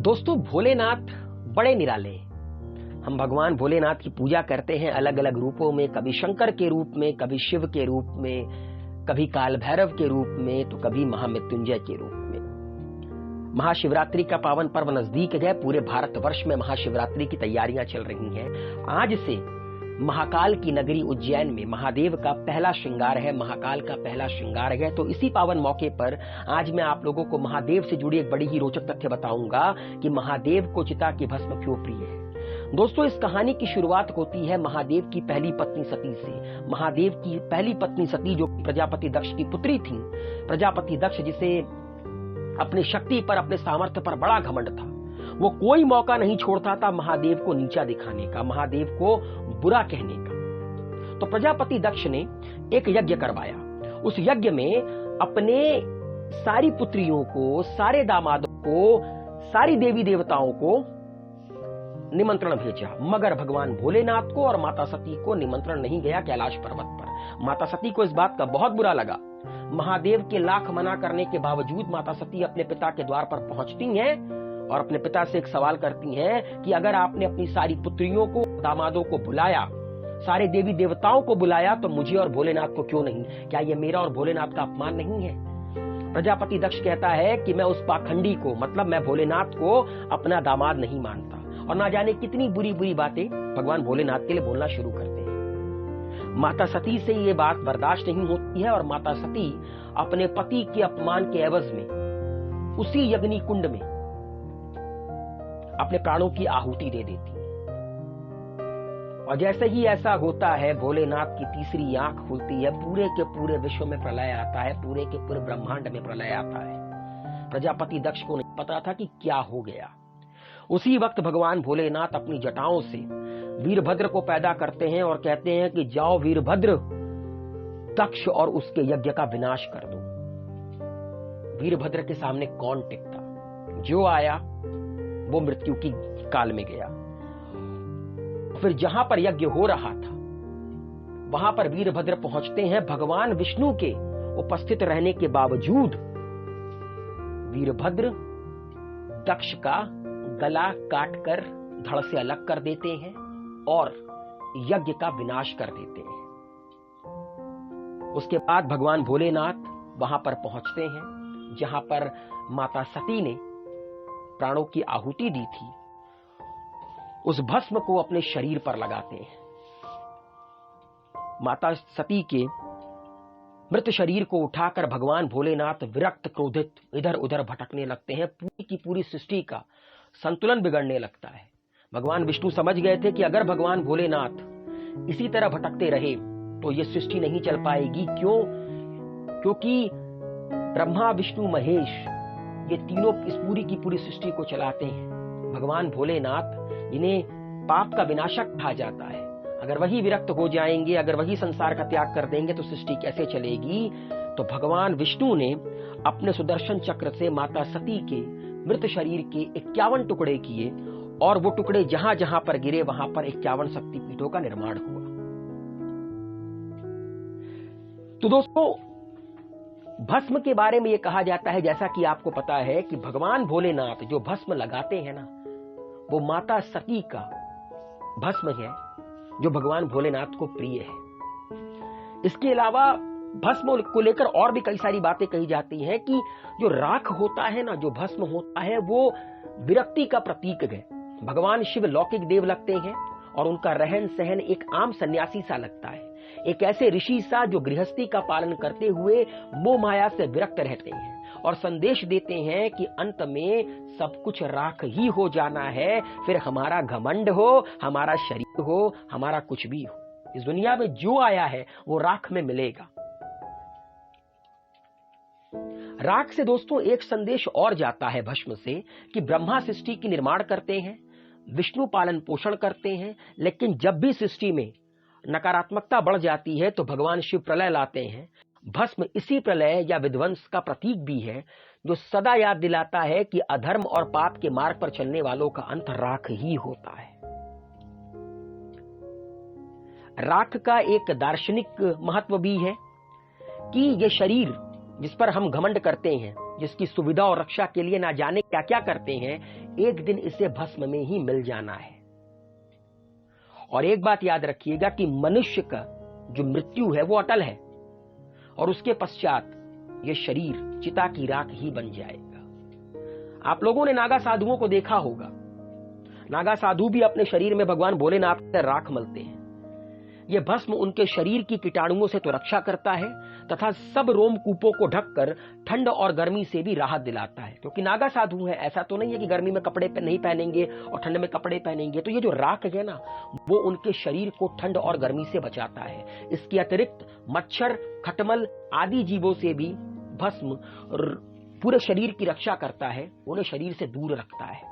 दोस्तों, भोलेनाथ बड़े निराले हैं। हम भगवान भोलेनाथ की पूजा करते हैं अलग अलग रूपों में, कभी शंकर के रूप में, कभी शिव के रूप में, कभी काल भैरव के रूप में, तो कभी महामृत्युंजय के रूप में। महाशिवरात्रि का पावन पर्व नजदीक है। पूरे भारतवर्ष में महाशिवरात्रि की तैयारियां चल रही हैं। आज से महाकाल की नगरी उज्जैन में महादेव का पहला श्रृंगार है, महाकाल का पहला श्रृंगार है। तो इसी पावन मौके पर आज मैं आप लोगों को महादेव से जुड़ी एक बड़ी ही रोचक तथ्य बताऊंगा कि महादेव को चिता की भस्म क्यों प्रिय है। दोस्तों, इस कहानी की शुरुआत होती है महादेव की पहली पत्नी सती से। महादेव की पहली पत्नी सती जो प्रजापति दक्ष की पुत्री थी, प्रजापति दक्ष जिसे अपनी शक्ति पर, अपने सामर्थ्य पर बड़ा घमंड था, वो कोई मौका नहीं छोड़ता था महादेव को नीचा दिखाने का, महादेव को बुरा कहने का। तो प्रजापति दक्ष ने एक यज्ञ करवाया। उस यज्ञ में अपने सारी पुत्रियों को, सारे दामादों को, सारी देवी देवताओं को निमंत्रण भेजा, मगर भगवान भोलेनाथ को और माता सती को निमंत्रण नहीं गया कैलाश पर्वत पर। माता सती को इस बात का बहुत बुरा लगा। महादेव के लाख मना करने के बावजूद माता सती अपने पिता के द्वार पर पहुंचती हैं और अपने पिता से एक सवाल करती हैं कि अगर आपने अपनी सारी पुत्रियों को, दामादों को बुलाया, सारे देवी देवताओं को बुलाया, तो मुझे और भोलेनाथ को क्यों नहीं? क्या यह मेरा और भोलेनाथ का अपमान नहीं है? प्रजापति दक्ष कहता है कि मैं उस पाखंडी को, मतलब मैं भोलेनाथ को अपना दामाद नहीं मानता। और ना जाने कितनी बुरी बुरी बातें भगवान भोलेनाथ के लिए बोलना शुरू करते हैं। माता सती से ये बात बर्दाश्त नहीं होती है और माता सती अपने पति के अपमान के एवज में उसी यज्ञ कुंड में अपने प्राणों की आहुति दे देती है। और जैसे ही ऐसा होता है, भोलेनाथ की तीसरी आंख खुलती है, पूरे के पूरे विश्व में प्रलय आता है, पूरे के पूरे ब्रह्मांड में प्रलय आता है। प्रजापति दक्ष को नहीं पता था कि क्या हो गया। उसी वक्त भगवान भोलेनाथ अपनी जटाओं से वीरभद्र को पैदा करते हैं और कहते हैं कि जाओ वीरभद्र, दक्ष और उसके यज्ञ का विनाश कर दो। वीरभद्र के सामने कौन टिकता? जो आया वो मृत्यु की काल में गया। फिर जहां पर यज्ञ हो रहा था वहां पर वीरभद्र पहुंचते हैं। भगवान विष्णु के उपस्थित रहने के बावजूद वीरभद्र दक्ष का गला काटकर धड़ से अलग कर देते हैं और यज्ञ का विनाश कर देते हैं। उसके बाद भगवान भोलेनाथ वहां पर पहुंचते हैं जहां पर माता सती ने प्राणों की आहुति दी थी। उस भस्म को अपने शरीर पर लगाते हैं। माता सती के मृत शरीर को उठाकर भगवान भोलेनाथ विरक्त, क्रोधित इधर उधर भटकने लगते हैं। पूरी की पूरी सृष्टि का संतुलन बिगड़ने लगता है। भगवान विष्णु समझ गए थे कि अगर भगवान भोलेनाथ इसी तरह भटकते रहे तो ये सृष्टि नहीं चल पाएगी। क्यों? क्योंकि ब्रह्मा, विष्णु, महेश ये तीनों इस पूरी की पूरी सृष्टि को चलाते हैं। भगवान भोलेनाथ इन्हें पाप का विनाशक कहा जाता है। अगर वही विरक्त हो जाएंगे, अगर वही संसार का त्याग कर देंगे तो सृष्टि कैसे चलेगी? तो भगवान विष्णु ने अपने सुदर्शन चक्र से माता सती के मृत शरीर के 51 टुकड़े किए और वो टुकड़े जहां जहां पर गिरे वहां पर 51 शक्तिपीठों का निर्माण हुआ। तो दोस्तों, भस्म के बारे में यह कहा जाता है, जैसा कि आपको पता है, कि भगवान भोलेनाथ जो भस्म लगाते हैं ना, वो माता सती का भस्म है जो भगवान भोलेनाथ को प्रिय है। इसके अलावा भस्म को लेकर और भी कई सारी बातें कही जाती हैं कि जो राख होता है ना, जो भस्म होता है, वो विरक्ति का प्रतीक है। भगवान शिव लौकिक देव लगते हैं और उनका रहन सहन एक आम सन्यासी सा लगता है, एक ऐसे ऋषि सा जो गृहस्थी का पालन करते हुए मोह माया से विरक्त रहते हैं और संदेश देते हैं कि अंत में सब कुछ राख ही हो जाना है। फिर हमारा घमंड हो, हमारा शरीर हो, हमारा कुछ भी हो, इस दुनिया में जो आया है वो राख में मिलेगा। राख से दोस्तों एक संदेश और जाता है भस्म से कि ब्रह्मा सृष्टि की निर्माण करते हैं, विष्णु पालन पोषण करते हैं, लेकिन जब भी सृष्टि में नकारात्मकता बढ़ जाती है तो भगवान शिव प्रलय लाते हैं। भस्म इसी प्रलय या विध्वंस का प्रतीक भी है जो सदा याद दिलाता है कि अधर्म और पाप के मार्ग पर चलने वालों का अंत राख ही होता है। राख का एक दार्शनिक महत्व भी है कि यह शरीर जिस पर हम घमंड करते हैं, जिसकी सुविधा और रक्षा के लिए ना जाने क्या क्या करते हैं, एक दिन इसे भस्म में ही मिल जाना है। और एक बात याद रखिएगा कि मनुष्य का जो मृत्यु है वो अटल है और उसके पश्चात यह शरीर चिता की राख ही बन जाएगा। आप लोगों ने नागा साधुओं को देखा होगा। नागा साधु भी अपने शरीर में भगवान भोलेनाथ से राख मलते हैं। यह भस्म उनके शरीर की कीटाणुओं से तो रक्षा करता है तथा सब रोमकूपों को ढककर ठंड और गर्मी से भी राहत दिलाता है, क्योंकि नागा साधु है। ऐसा तो नहीं है कि गर्मी में कपड़े नहीं पहनेंगे और ठंड में कपड़े पहनेंगे। तो ये जो राख है ना, वो उनके शरीर को ठंड और गर्मी से बचाता है। इसके अतिरिक्त मच्छर, खटमल आदि जीवों से भी भस्म पूरे शरीर की रक्षा करता है, उन्हें शरीर से दूर रखता है।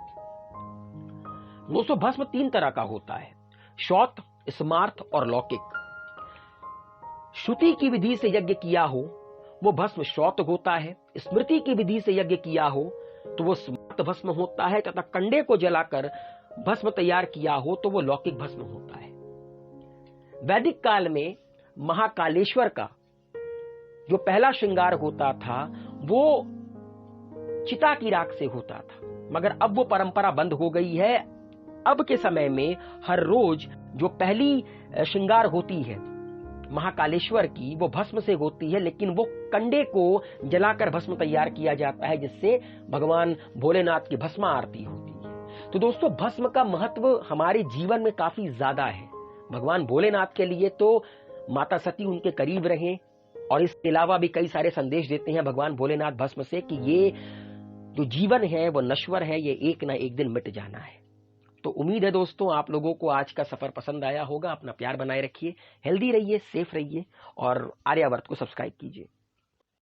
दोस्तों, भस्म 3 तरह का होता है: शौत, स्मार्थ और लौकिक। श्रुति की विधि से यज्ञ किया हो वो भस्म शौत होता है, स्मृति की विधि से यज्ञ किया हो तो वो स्मार्त भस्म होता है तथा कंडे को जलाकर भस्म तैयार किया हो तो वो लौकिक भस्म होता है। वैदिक काल में महाकालेश्वर का जो पहला श्रृंगार होता था वो चिता की राख से होता था, मगर अब वो परंपरा बंद हो गई है। अब के समय में हर रोज जो पहली श्रृंगार होती है महाकालेश्वर की, वो भस्म से होती है, लेकिन वो कंडे को जलाकर भस्म तैयार किया जाता है, जिससे भगवान भोलेनाथ की भस्म आरती होती है। तो दोस्तों, भस्म का महत्व हमारे जीवन में काफी ज्यादा है। भगवान भोलेनाथ के लिए तो माता सती उनके करीब रहे, और इसके अलावा भी कई सारे संदेश देते हैं भगवान भोलेनाथ भस्म से कि ये जो जीवन है वो नश्वर है, ये एक ना एक दिन मिट जाना है। तो उम्मीद है दोस्तों आप लोगों को आज का सफर पसंद आया होगा। अपना प्यार बनाए रखिए, हेल्दी रहिए, सेफ रहिए और आर्यावर्त को सब्सक्राइब कीजिए।